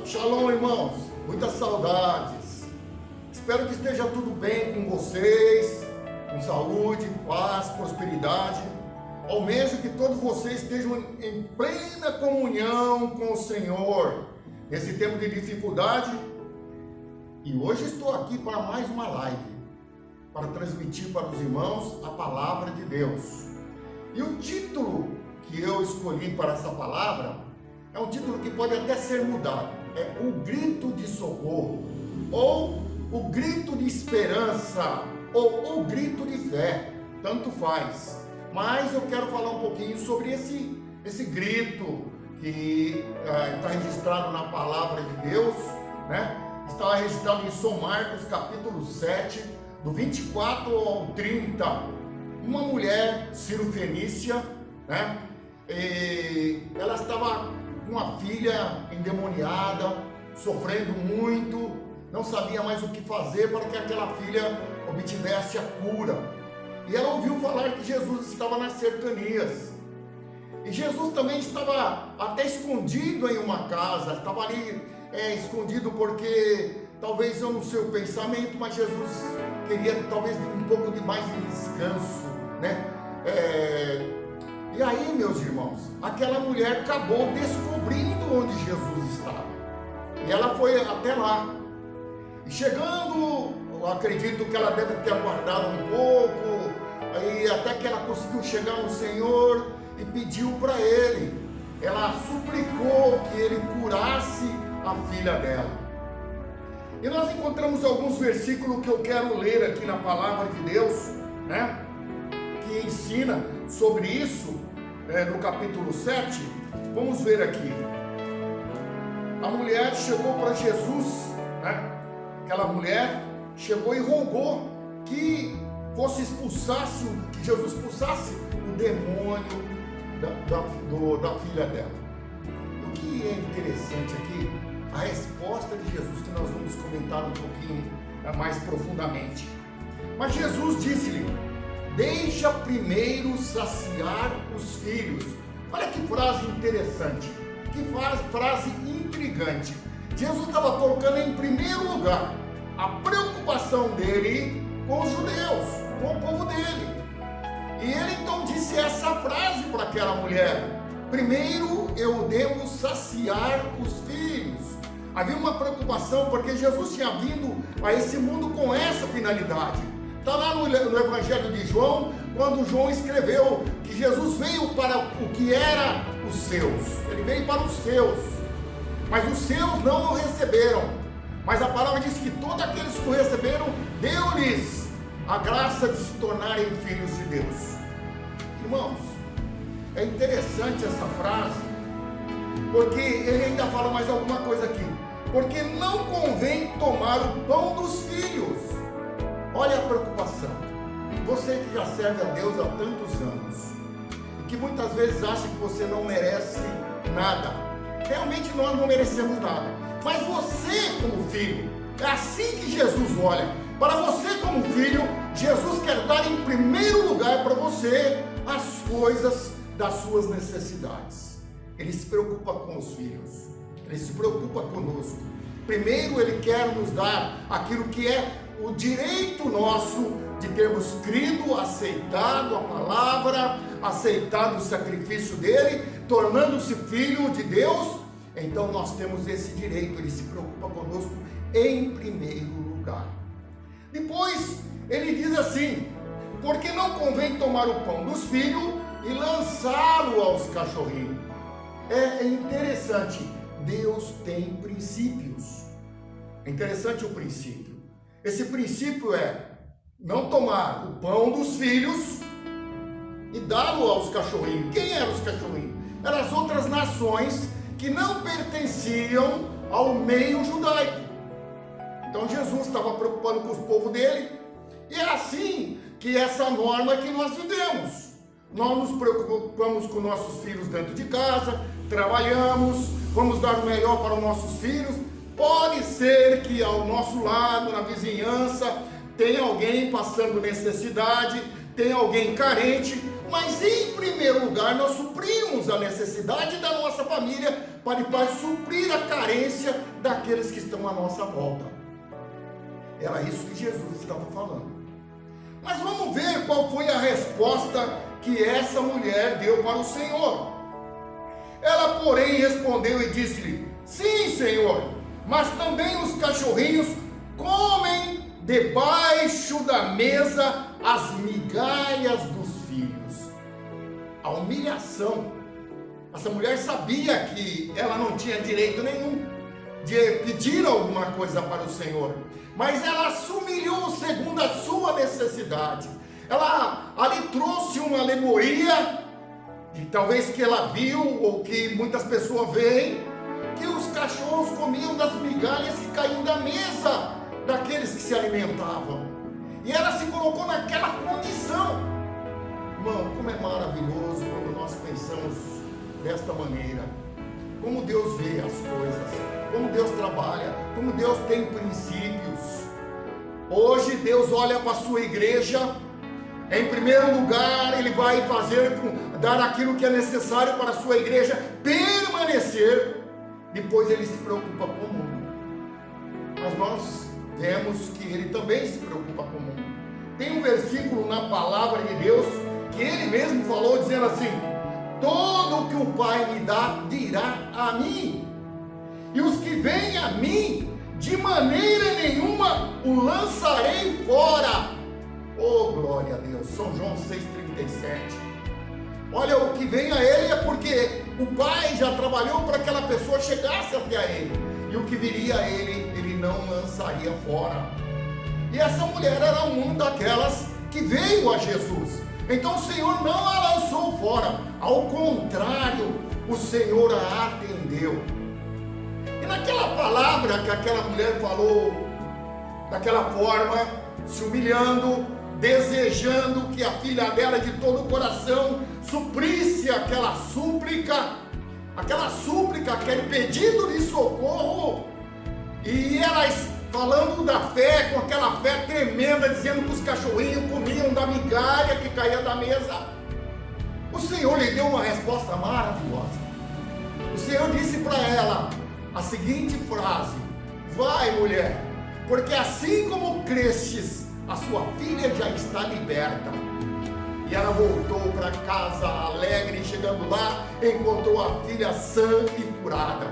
Shalom, irmãos. Muitas saudades. Espero que esteja tudo bem com vocês, com saúde, paz, prosperidade. Almejo que todos vocês estejam em plena comunhão com o Senhor nesse tempo de dificuldade. E hoje estou aqui para mais uma live, para transmitir para os irmãos a palavra de Deus. E o título que eu escolhi para essa palavra é um título que pode até ser mudado. É o grito de socorro, ou o grito de esperança, ou o grito de fé, tanto faz. Mas eu quero falar um pouquinho sobre esse grito que está registrado na palavra de Deus, né? Está registrado em São Marcos, capítulo 7, do 24 ao 30. Uma mulher cirofenícia, né? E ela estava com uma filha endemoniada, sofrendo muito, não sabia mais o que fazer para que aquela filha obtivesse a cura. E ela ouviu falar que Jesus estava nas cercanias. E Jesus também estava até escondido em uma casa, estava ali escondido porque talvez eu não sei o pensamento, mas Jesus queria talvez um pouco de mais de descanso, né? E aí, meus irmãos, aquela mulher acabou descobrindo onde Jesus estava. E ela foi até lá. E chegando, eu acredito que ela deve ter aguardado um pouco, aí até que ela conseguiu chegar no Senhor e pediu para Ele. Ela suplicou que Ele curasse a filha dela. E nós encontramos alguns versículos que eu quero ler aqui na palavra de Deus, né? Que ensina sobre isso, no capítulo 7. Vamos ver aqui. A mulher chegou para Jesus, né? Aquela mulher chegou e rogou que que Jesus expulsasse o demônio da filha dela. O que é interessante aqui, a resposta de Jesus, que nós vamos comentar um pouquinho mais profundamente. Mas Jesus disse-lhe: deixa primeiro saciar os filhos. Olha que frase interessante, que frase intrigante. Jesus estava colocando em primeiro lugar a preocupação dele com os judeus, com o povo dele. E ele então disse essa frase para aquela mulher: primeiro eu devo saciar os filhos. Havia uma preocupação porque Jesus tinha vindo a esse mundo com essa finalidade. Está lá no Evangelho de João, quando João escreveu que Jesus veio para o que era os seus. Ele veio para os seus, mas os seus não o receberam. Mas a palavra diz que todos aqueles que o receberam, deu-lhes a graça de se tornarem filhos de Deus. Irmãos, é interessante essa frase, porque ele ainda fala mais alguma coisa aqui. Porque não convém tomar o pão dos filhos. Olha a preocupação. Você que já serve a Deus há tantos anos, e que muitas vezes acha que você não merece nada. Realmente nós não merecemos nada. Mas você como filho, é assim que Jesus olha. Para você como filho, Jesus quer dar em primeiro lugar para você as coisas das suas necessidades. Ele se preocupa com os filhos. Ele se preocupa conosco. Primeiro Ele quer nos dar aquilo que é o direito nosso de termos crido, aceitado a palavra, aceitado o sacrifício dele, tornando-se filho de Deus. Então nós temos esse direito. Ele se preocupa conosco em primeiro lugar. Depois ele diz assim: porque não convém tomar o pão dos filhos e lançá-lo aos cachorrinhos. É interessante, Deus tem princípios. É interessante o princípio. Esse princípio é não tomar o pão dos filhos e dá-lo aos cachorrinhos. Quem eram os cachorrinhos? Eram as outras nações que não pertenciam ao meio judaico. Então Jesus estava preocupando com os povos dele, e é assim que essa norma que nós vivemos. Nós nos preocupamos com nossos filhos dentro de casa, trabalhamos, vamos dar o melhor para os nossos filhos. Pode ser que ao nosso lado, na vizinhança, tenha alguém passando necessidade, tem alguém carente, mas em primeiro lugar nós suprimos a necessidade da nossa família para suprir a carência aqueles que estão à nossa volta. Era isso que Jesus estava falando. Mas vamos ver qual foi a resposta que essa mulher deu para o Senhor. Ela, porém, respondeu e disse-lhe: sim, Senhor, mas também os cachorrinhos comem debaixo da mesa as migalhas dos filhos. A humilhação. Essa mulher sabia que ela não tinha direito nenhum de pedir alguma coisa para o Senhor, mas ela se humilhou segundo a sua necessidade. Ela ali trouxe uma alegoria, de talvez que ela viu, ou que muitas pessoas veem, que os cachorros comiam das migalhas que caíam da mesa daqueles que se alimentavam, e ela se colocou naquela condição. Irmão, como é maravilhoso quando nós pensamos desta maneira, como Deus vê as coisas, como Deus trabalha, como Deus tem princípios. Hoje Deus olha para a sua igreja. Em primeiro lugar, Ele vai dar aquilo que é necessário para a sua igreja permanecer. Depois Ele se preocupa com o mundo. Mas nós vemos que Ele também se preocupa com o mundo. Tem um versículo na palavra de Deus que Ele mesmo falou, dizendo assim: todo o que o Pai me dá virá a mim, e os que vêm a mim, de maneira nenhuma o lançarei fora. Oh, glória a Deus. São João 6,37. Olha, o que vem a Ele é porque o Pai já trabalhou para que aquela pessoa chegasse até Ele, e o que viria a Ele, Ele não lançaria fora. E essa mulher era uma daquelas que veio a Jesus. Então o Senhor não a lançou fora, ao contrário, o Senhor a atendeu. E naquela palavra que aquela mulher falou, daquela forma, se humilhando, desejando que a filha dela de todo o coração suprisse aquela súplica, aquele pedido de socorro, e ela falando da fé, com aquela fé tremenda, dizendo que os cachorrinhos comiam da migalha que caía da mesa. O Senhor lhe deu uma resposta maravilhosa. O Senhor disse para ela a seguinte frase: vai, mulher, porque assim como crestes, a sua filha já está liberta. E ela voltou para casa alegre, chegando lá, encontrou a filha sã e curada.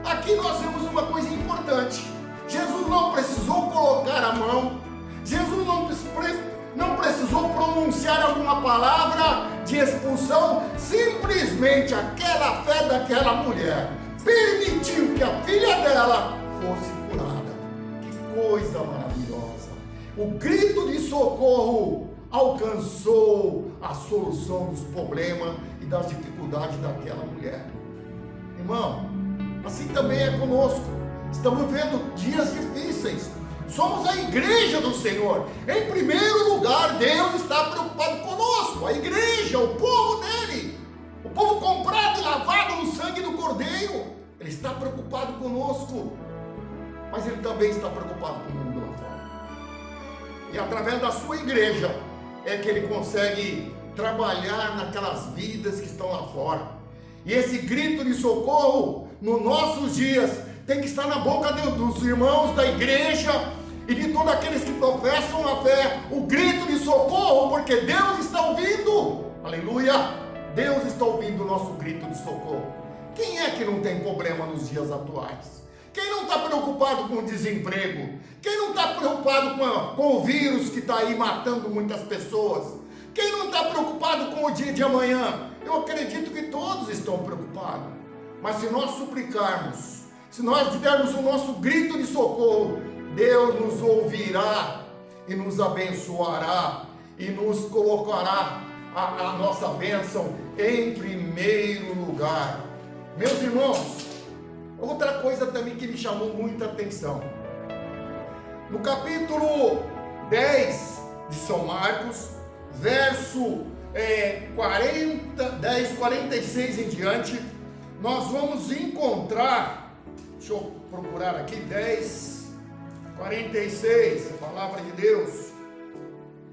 Aqui nós vemos uma coisa importante. Jesus não precisou colocar a mão, Jesus não precisou pronunciar alguma palavra de expulsão, simplesmente aquela fé daquela mulher permitiu que a filha dela fosse curada. Que coisa maravilhosa! O grito de socorro alcançou a solução dos problemas e das dificuldades daquela mulher. Irmão, assim também é conosco. Estamos vivendo dias difíceis. Somos a igreja do Senhor. Em primeiro lugar, Deus está preocupado conosco. A igreja, o povo dele, o povo comprado e lavado no sangue do Cordeiro. Ele está preocupado conosco, mas Ele também está preocupado com o mundo lá fora. E através da sua igreja é que Ele consegue trabalhar naquelas vidas que estão lá fora. E esse grito de socorro nos nossos dias tem que estar na boca dos irmãos da igreja e de todos aqueles que professam a fé, o grito de socorro, porque Deus está ouvindo. Aleluia! Deus está ouvindo o nosso grito de socorro. Quem é que não tem problema nos dias atuais? Quem não está preocupado com o desemprego? Quem não está preocupado com o vírus que está aí matando muitas pessoas? Quem não está preocupado com o dia de amanhã? Eu acredito que todos estão preocupados. Mas se nós suplicarmos, se nós dermos o nosso grito de socorro, Deus nos ouvirá e nos abençoará e nos colocará a nossa bênção em primeiro lugar. Meus irmãos, outra coisa também que me chamou muita atenção. No capítulo 10 de São Marcos, verso 10:46 em diante, nós vamos encontrar, deixa eu procurar aqui, 10:46, a palavra de Deus.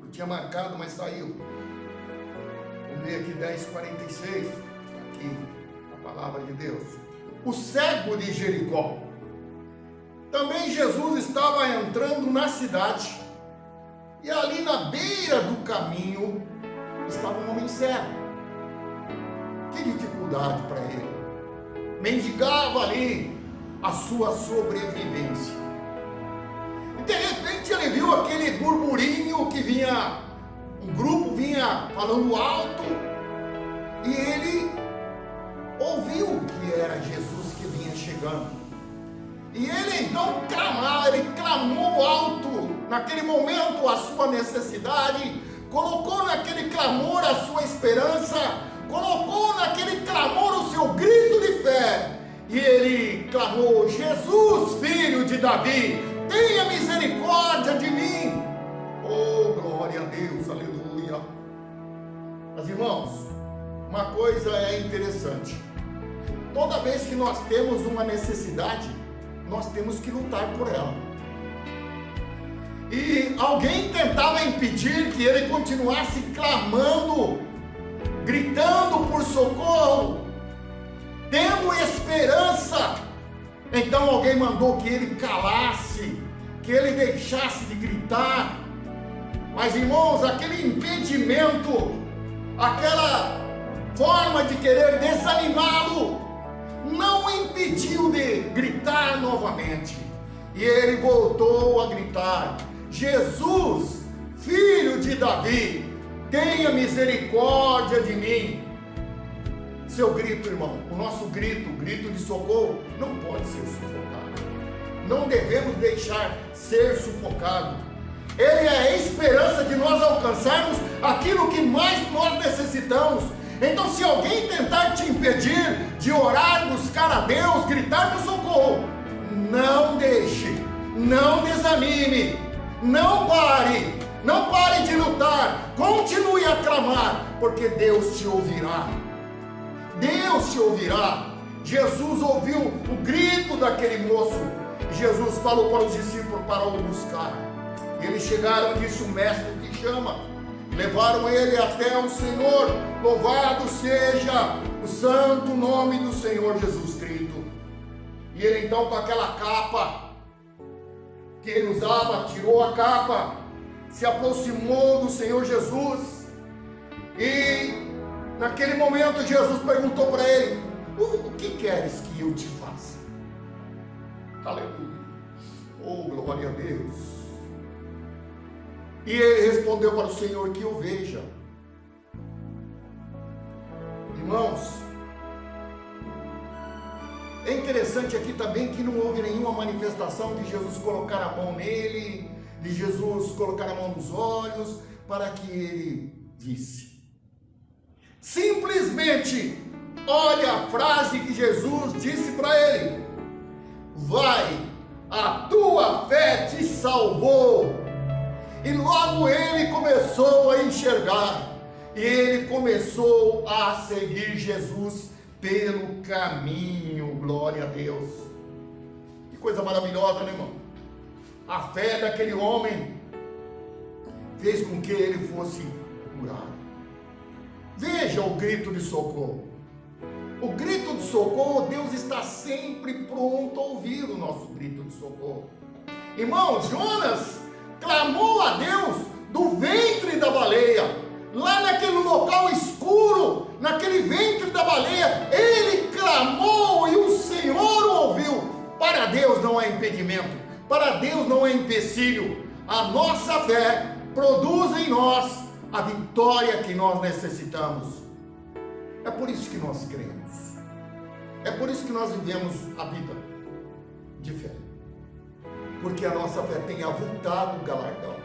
Eu tinha marcado, mas saiu. Vamos ler aqui 10:46, aqui a palavra de Deus. O cego de Jericó. também Jesus estava entrando na cidade, e ali na beira do caminho estava um homem cego. Que dificuldade para ele, mendigava ali a sua sobrevivência. E de repente ele viu aquele burburinho que vinha, um grupo vinha falando alto, e ele ouviu que era Jesus que vinha chegando. E ele então clamou alto, naquele momento, a sua necessidade, colocou naquele clamor a sua esperança, colocou naquele clamor o seu grito de fé, e ele clamou: Jesus, filho de Davi, tenha misericórdia de mim. Oh, glória a Deus, aleluia. Mas irmãos, uma coisa é interessante: toda vez que nós temos uma necessidade, nós temos que lutar por ela. E alguém tentava impedir que ele continuasse clamando, gritando por socorro, tendo esperança. Então alguém mandou que ele calasse, que ele deixasse de gritar. Mas irmãos, aquele impedimento, aquela forma de querer desanimá-lo, não o impediu de gritar novamente. E ele voltou a gritar: Jesus, filho de Davi, tenha misericórdia de mim. Seu grito, irmão, o nosso grito, o grito de socorro, não pode ser sufocado. Não devemos deixar ser sufocado. Ele é a esperança de nós alcançarmos aquilo que mais nós necessitamos. Então, se alguém tentar te impedir de orar, buscar a Deus, gritar por socorro, não deixe, não desanime, não pare de lutar, continue a clamar, porque Deus te ouvirá. Deus te ouvirá. Jesus ouviu o grito daquele moço, e Jesus falou para os discípulos para o buscar. Eles chegaram e disse: o mestre te chama. Levaram ele até o Senhor. Louvado seja o santo nome do Senhor Jesus Cristo. E ele então, com aquela capa que ele usava, tirou a capa, se aproximou do Senhor Jesus, e naquele momento Jesus perguntou para ele: o que queres que eu te faça? Aleluia. Oh, glória a Deus. E ele respondeu para o Senhor: que eu veja. Irmãos, é interessante aqui também que não houve nenhuma manifestação de Jesus colocar a mão nele, de Jesus colocar a mão nos olhos, para que ele visse. Simplesmente, olha a frase que Jesus disse para ele: vai, a tua fé te salvou. E logo ele começou a enxergar, e ele começou a seguir Jesus pelo caminho. Glória a Deus. Que coisa maravilhosa, né, irmão? A fé daquele homem fez com que ele fosse curado. Veja o grito de socorro. O grito de socorro, Deus está sempre pronto a ouvir o nosso grito de socorro. Irmão, Jonas clamou a Deus do ventre da baleia, lá naquele local escuro, naquele ventre da baleia, ele clamou e o Senhor o ouviu. Para Deus não há impedimento, para Deus não há empecilho. A nossa fé produz em nós a vitória que nós necessitamos. É por isso que nós cremos, é por isso que nós vivemos a vida de fé, porque a nossa fé tem avultado o galardão.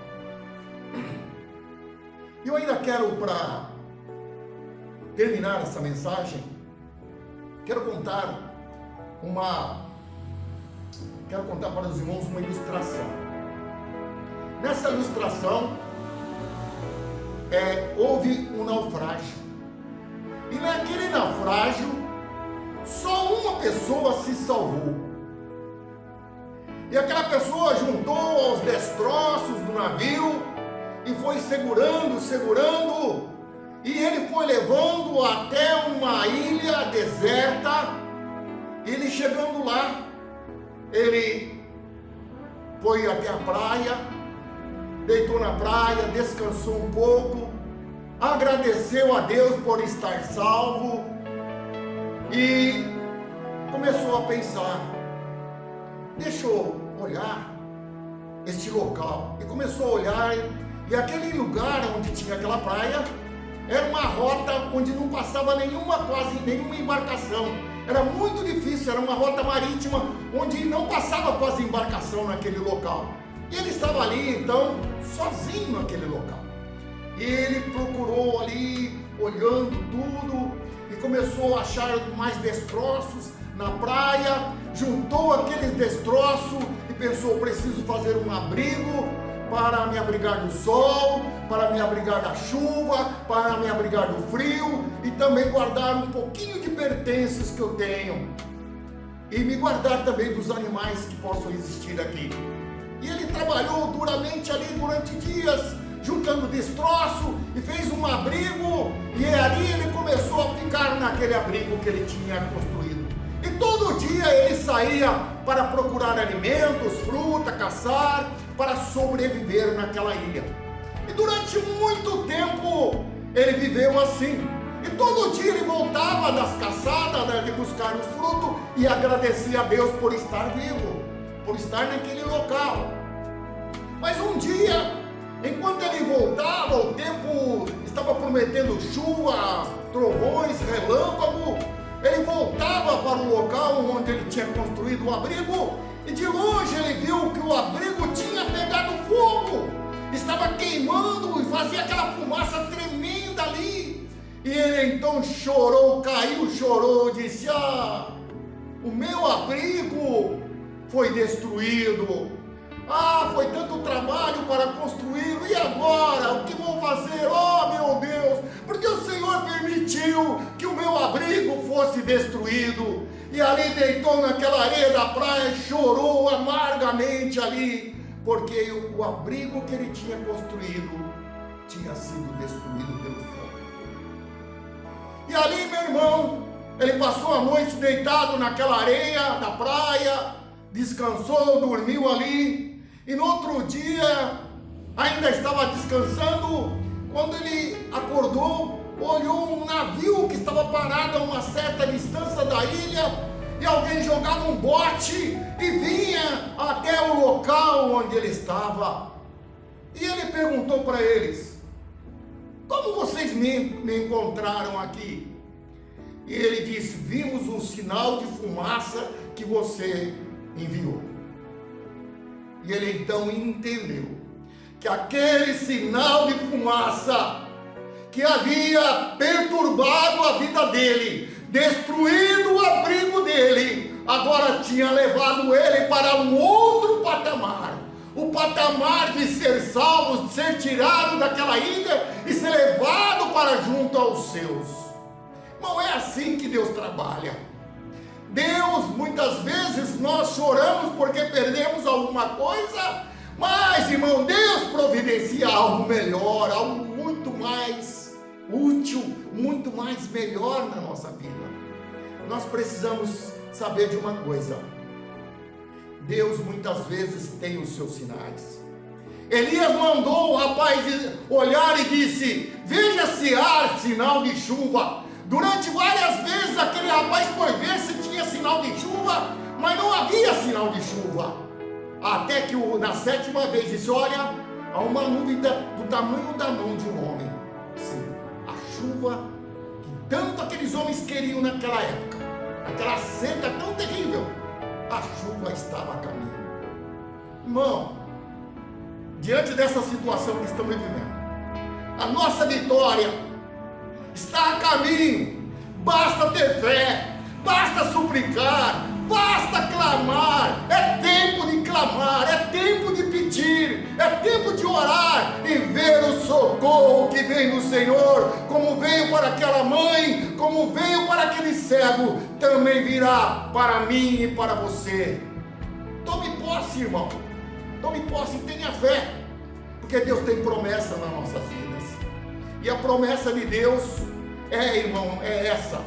E eu ainda quero, para terminar essa mensagem, quero contar para os irmãos uma ilustração. Nessa ilustração, houve um naufrágio, e naquele naufrágio, só uma pessoa se salvou. E aquela pessoa juntou aos destroços do navio e foi segurando, e ele foi levando até uma ilha deserta. Ele chegando lá, ele foi até a praia, deitou na praia, descansou um pouco, agradeceu a Deus por estar salvo e começou a pensar: deixa eu olhar este local. E começou a olhar, e aquele lugar onde tinha aquela praia era uma rota onde não passava quase nenhuma embarcação. Era muito difícil, era uma rota marítima onde não passava quase embarcação naquele local. E ele estava ali então sozinho naquele local. E ele procurou ali, olhando tudo, e começou a achar mais destroços na praia, juntou aqueles destroços e pensou: preciso fazer um abrigo para me abrigar do sol, para me abrigar da chuva, para me abrigar do frio e também guardar um pouquinho de pertences que eu tenho e me guardar também dos animais que possam existir aqui. E ele trabalhou duramente ali durante dias, juntando destroço, e fez um abrigo, e ali ele começou a ficar naquele abrigo que ele tinha construído. E todo dia ele saía para procurar alimentos, fruta, caçar, para sobreviver naquela ilha. E durante muito tempo ele viveu assim. E todo dia ele voltava das caçadas, de buscar os frutos, e agradecia a Deus por estar vivo, por estar naquele local. Mas um dia, enquanto ele voltava, o tempo estava prometendo chuva, trovões, relâmpago. Ele voltava para o local onde ele tinha construído o abrigo, e de longe ele viu que o abrigo tinha pegado fogo, estava queimando e fazia aquela fumaça tremenda ali. E ele então chorou, chorou, disse: o meu abrigo foi destruído. Foi tanto trabalho para construí-lo, e agora? O que vou fazer? Oh, meu Deus, porque o Senhor permitiu que o meu abrigo fosse destruído. E ali deitou naquela areia da praia, chorou amargamente ali, porque o abrigo que ele tinha construído tinha sido destruído pelo fogo. E ali, meu irmão, ele passou a noite deitado naquela areia da praia, descansou, dormiu ali. E no outro dia, ainda estava descansando, quando ele acordou, olhou um navio que estava parado a uma certa distância da ilha, e alguém jogava um bote e vinha até o local onde ele estava. E ele perguntou para eles: como vocês me encontraram aqui? E ele disse: vimos um sinal de fumaça que você enviou. E ele então entendeu que aquele sinal de fumaça que havia perturbado a vida dele, destruído o abrigo dele, agora tinha levado ele para um outro patamar. O patamar de ser salvo, de ser tirado daquela ilha e ser levado para junto aos seus. Não é assim que Deus trabalha. Deus, muitas vezes nós choramos porque perdemos alguma coisa, mas, irmão, Deus providencia algo melhor, algo muito mais útil, muito mais melhor na nossa vida. Nós precisamos saber de uma coisa: Deus muitas vezes tem os seus sinais. Elias mandou o rapaz olhar e disse: veja se há sinal de chuva. Durante várias vezes aquele rapaz foi ver se tinha sinal de chuva, mas não havia sinal de chuva. Até que na 7ª vez disse: olha, há uma nuvem do tamanho da mão de um homem. Sim, a chuva que tanto aqueles homens queriam naquela época, aquela seca tão terrível, a chuva estava a caminho. Irmão, diante dessa situação que estamos vivendo, a nossa vitória está a caminho. Basta ter fé, basta suplicar, basta clamar. É tempo de clamar, é tempo de pedir, é tempo de orar e ver o socorro que vem do Senhor. Como veio para aquela mãe, como veio para aquele cego, também virá para mim e para você. Tome posse, irmão, tome posse e tenha fé, porque Deus tem promessa nas nossas vidas. E a promessa de Deus irmão, é essa: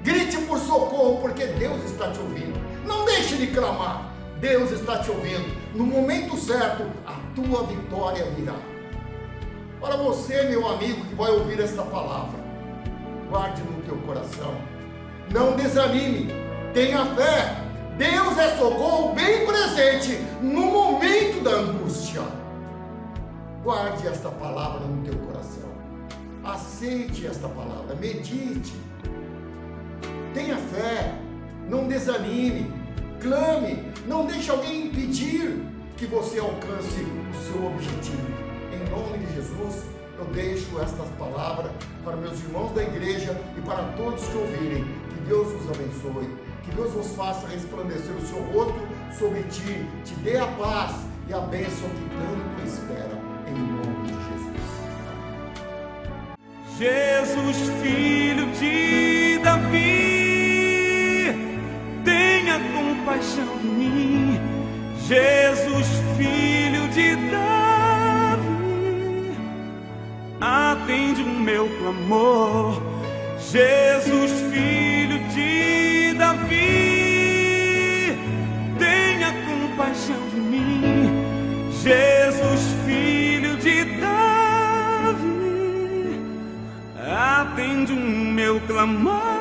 grite por socorro, porque Deus está te ouvindo. Não deixe de clamar, Deus está te ouvindo. No momento certo, a tua vitória virá. Para você, meu amigo, que vai ouvir esta palavra, guarde no teu coração. Não desanime. Tenha fé. Deus é socorro bem presente no momento da angústia. Guarde esta palavra no teu coração. Aceite esta palavra. Medite. Tenha fé. Não desanime. Clame. Não deixe alguém impedir que você alcance o seu objetivo. Em nome de Jesus, eu deixo estas palavras para meus irmãos da igreja e para todos que ouvirem. Que Deus os abençoe. Que Deus vos faça resplandecer o seu rosto sobre ti. Te dê a paz e a bênção que tanto espera. Em nome de Jesus. Jesus, filho de Davi, tenha compaixão de mim. Jesus, filho de Davi, atende o meu clamor. Jesus, filho de Davi, tenha compaixão de mim. Jesus, filho de Davi, atende o meu clamor.